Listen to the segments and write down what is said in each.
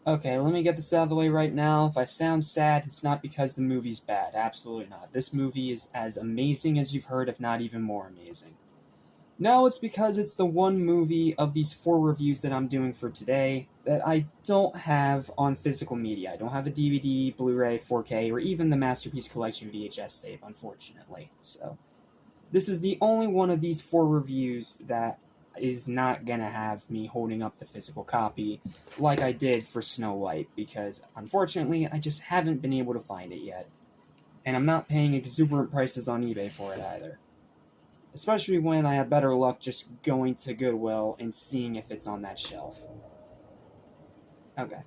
Okay, let me get this out of the way right now. If I sound sad, it's not because the movie's bad. Absolutely not. This movie is as amazing as you've heard, if not even more amazing. No, it's because it's the one movie of these 4 reviews that I'm doing for today that I don't have on physical media. I don't have a DVD, Blu-ray, 4K, or even the Masterpiece Collection VHS tape, unfortunately. So, this is the only one of these 4 reviews that is not gonna have me holding up the physical copy like I did for Snow White, because unfortunately I just haven't been able to find it yet. And I'm not paying exuberant prices on eBay for it either. Especially when I have better luck just going to Goodwill and seeing if it's on that shelf. Okay.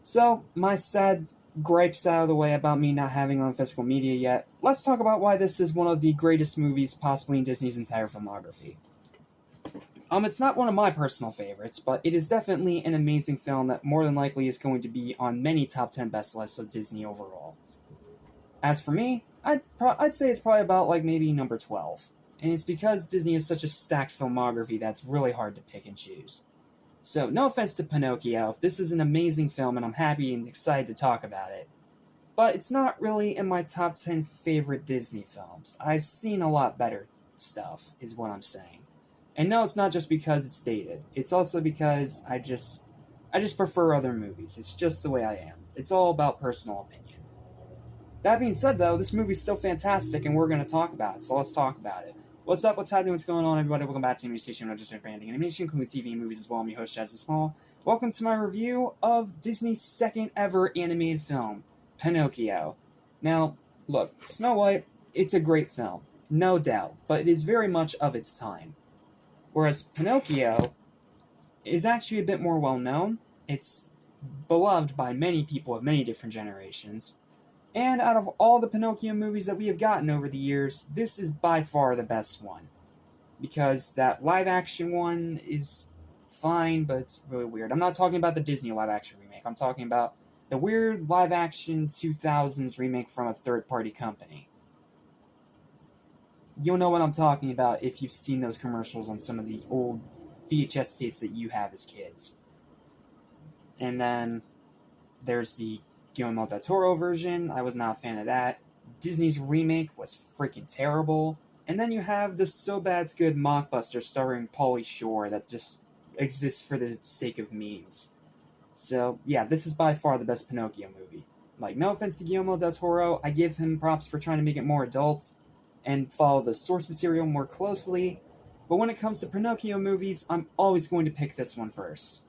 So, my sad gripes out of the way about me not having on physical media yet, let's talk about why this is one of the greatest movies possibly in Disney's entire filmography. It's not one of my personal favorites, but it is definitely an amazing film that more than likely is going to be on many top 10 best lists of Disney overall. As for me, I'd say it's probably about like maybe number 12. And it's because Disney has such a stacked filmography that's really hard to pick and choose. So, no offense to Pinocchio, this is an amazing film and I'm happy and excited to talk about it. But it's not really in my top 10 favorite Disney films. I've seen a lot better stuff, is what I'm saying. And no, it's not just because it's dated. It's also because I just prefer other movies. It's just the way I am. It's all about personal opinion. That being said, though, this movie's still fantastic, and we're going to talk about it, so let's talk about it. What's up, what's happening, what's going on, everybody? Welcome back to Animation Station, not just for anything animation, including TV and movies as well. I'm your host, Jazz Small. Welcome to my review of Disney's second ever animated film, Pinocchio. Now, look, Snow White, it's a great film, no doubt, but it is very much of its time. Whereas Pinocchio is actually a bit more well-known. It's beloved by many people of many different generations. And out of all the Pinocchio movies that we have gotten over the years, this is by far the best one. Because that live-action one is fine, but it's really weird. I'm not talking about the Disney live-action remake. I'm talking about the weird live-action 2000s remake from a third-party company. You'll know what I'm talking about if you've seen those commercials on some of the old VHS tapes that you have as kids. And then there's the Guillermo del Toro version. I was not a fan of that. Disney's remake was freaking terrible. And then you have the So Bad's Good mockbuster starring Pauly Shore that just exists for the sake of memes. So, yeah, this is by far the best Pinocchio movie. Like, no offense to Guillermo del Toro, I give him props for trying to make it more adult and follow the source material more closely, but when it comes to Pinocchio movies, I'm always going to pick this one first.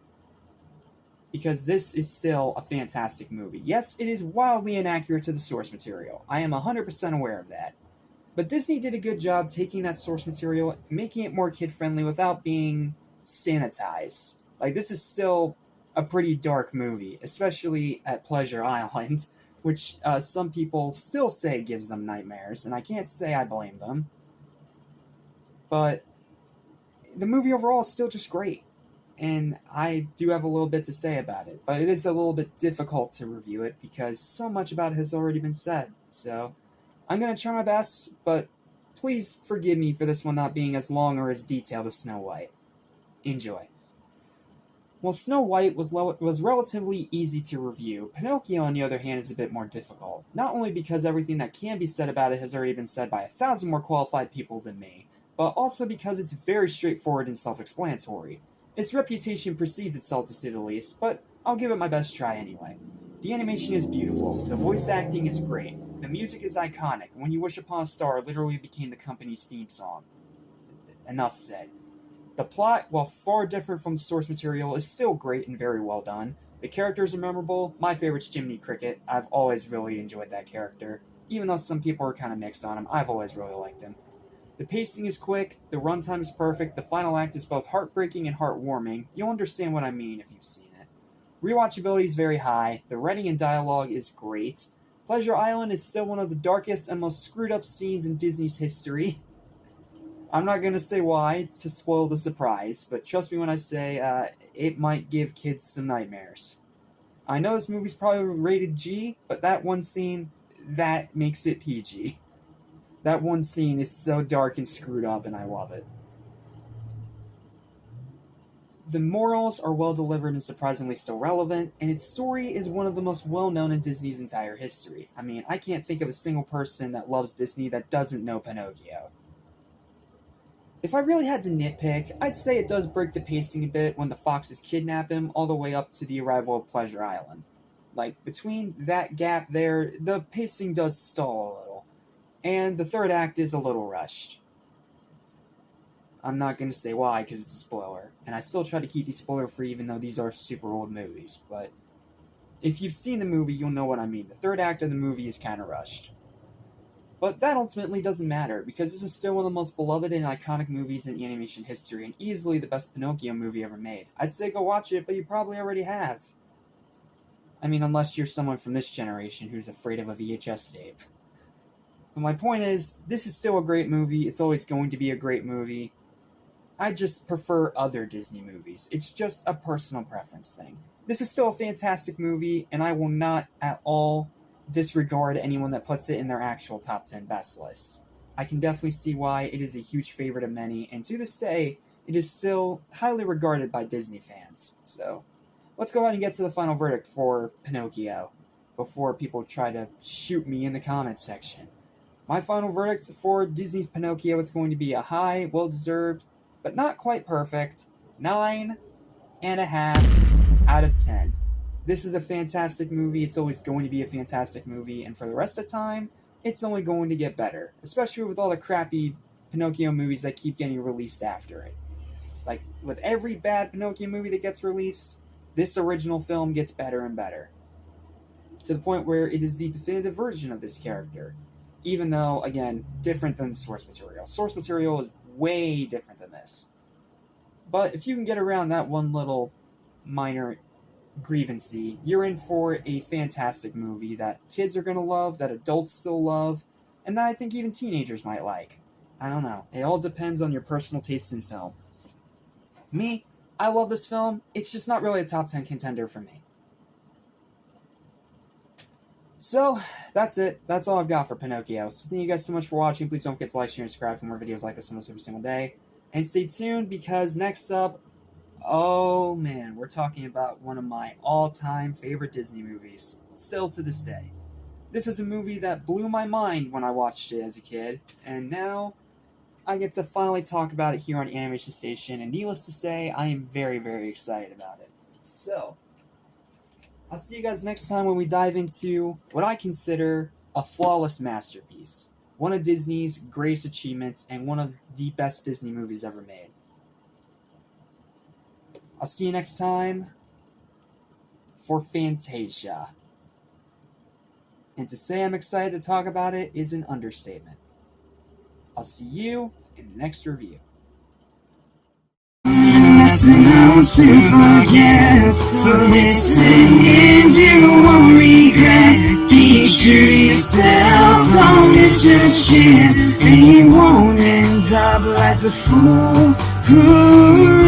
Because this is still a fantastic movie. Yes, it is wildly inaccurate to the source material. I am 100% aware of that. But Disney did a good job taking that source material, making it more kid-friendly without being sanitized. Like, this is still a pretty dark movie, especially at Pleasure Island, which some people still say gives them nightmares, and I can't say I blame them. But the movie overall is still just great, and I do have a little bit to say about it, but it is a little bit difficult to review it because so much about it has already been said, so I'm going to try my best, but please forgive me for this one not being as long or as detailed as Snow White. Enjoy. While Snow White was relatively easy to review, Pinocchio, on the other hand, is a bit more difficult. Not only because everything that can be said about it has already been said by 1,000 more qualified people than me, but also because it's very straightforward and self-explanatory. Its reputation precedes itself, to say the least, but I'll give it my best try anyway. The animation is beautiful, the voice acting is great, the music is iconic, and When You Wish Upon a Star literally became the company's theme song. Enough said. The plot, while far different from the source material, is still great and very well done. The characters are memorable. My favorite's Jiminy Cricket. I've always really enjoyed that character. Even though some people are kind of mixed on him, I've always really liked him. The pacing is quick, the runtime is perfect, the final act is both heartbreaking and heartwarming. You'll understand what I mean if you've seen it. Rewatchability is very high, the writing and dialogue is great. Pleasure Island is still one of the darkest and most screwed up scenes in Disney's history. I'm not going to say why to spoil the surprise, but trust me when I say it might give kids some nightmares. I know this movie's probably rated G, but that one scene, that makes it PG. That one scene is so dark and screwed up, and I love it. The morals are well delivered and surprisingly still relevant, and its story is one of the most well known in Disney's entire history. I mean, I can't think of a single person that loves Disney that doesn't know Pinocchio. If I really had to nitpick, I'd say it does break the pacing a bit when the foxes kidnap him all the way up to the arrival of Pleasure Island. Like, between that gap there, the pacing does stall a little, and the third act is a little rushed. I'm not going to say why, because it's a spoiler, and I still try to keep these spoiler-free even though these are super old movies, but if you've seen the movie, you'll know what I mean. The third act of the movie is kind of rushed. But that ultimately doesn't matter, because this is still one of the most beloved and iconic movies in animation history, and easily the best Pinocchio movie ever made. I'd say go watch it, but you probably already have. I mean, unless you're someone from this generation who's afraid of a VHS tape. But my point is, this is still a great movie, it's always going to be a great movie. I just prefer other Disney movies. It's just a personal preference thing. This is still a fantastic movie, and I will not at all disregard anyone that puts it in their actual top 10 best list. I can definitely see why it is a huge favorite of many, and to this day, it is still highly regarded by Disney fans. So, let's go ahead and get to the final verdict for Pinocchio, before people try to shoot me in the comments section. My final verdict for Disney's Pinocchio is going to be a high, well-deserved, but not quite perfect, 9.5 out of 10. This is a fantastic movie, it's always going to be a fantastic movie, and for the rest of the time, it's only going to get better, especially with all the crappy Pinocchio movies that keep getting released after it. Like, with every bad Pinocchio movie that gets released, this original film gets better and better. To the point where it is the definitive version of this character. Even though, again, different than source material. Source material is way different than this. But if you can get around that one little minor grievancy, you're in for a fantastic movie that kids are going to love, that adults still love, and that I think even teenagers might like. I don't know. It all depends on your personal taste in film. Me, I love this film. It's just not really a top 10 contender for me. So, that's it. That's all I've got for Pinocchio. So thank you guys so much for watching. Please don't forget to like, share, and subscribe for more videos like this almost every single day. And stay tuned, because next up, oh man, we're talking about one of my all-time favorite Disney movies. Still to this day. This is a movie that blew my mind when I watched it as a kid, and now I get to finally talk about it here on Animation Station, and needless to say, I am very, very excited about it. So, I'll see you guys next time when we dive into what I consider a flawless masterpiece. One of Disney's greatest achievements, and one of the best Disney movies ever made. I'll see you next time for Fantasia. And to say I'm excited to talk about it is an understatement. I'll see you in the next review. Listen, I want to forget. So listen and you won't regret. Be true to yourself, don't miss your chance, and you won't end up like the fool who